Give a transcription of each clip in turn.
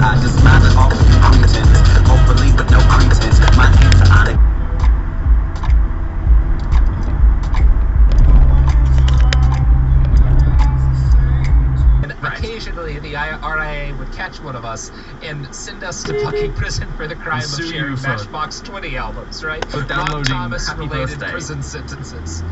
I just smile at all of you pretense. Hopefully with no pretense. My hands are on it. Occasionally, the RIA would catch one of us and send us to fucking prison for the crime of sharing Matchbox 20 albums, right? For downloading Rob Thomas Happy related Birthday. prison sentences.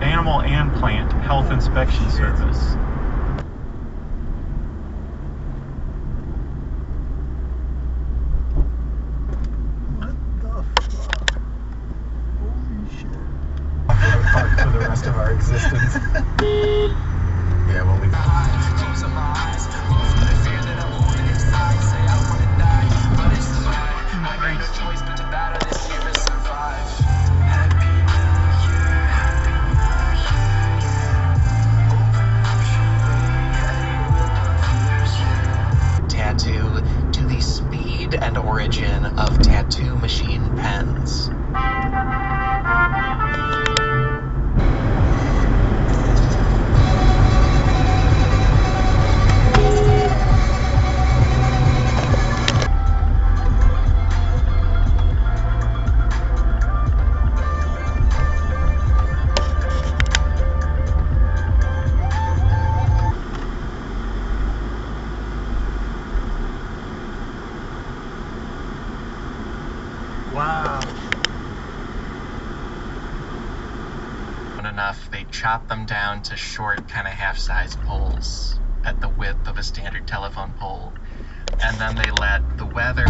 Animal and Plant Health Inspection Service. What the fuck? Holy shit. For the rest of our existence. Yeah, well, we... Tattoo to the speed and origin of tattoo machine pens. Wow. Enough, they chop them down to short, kind of half-size poles at the width of a standard telephone pole, and then they let the weather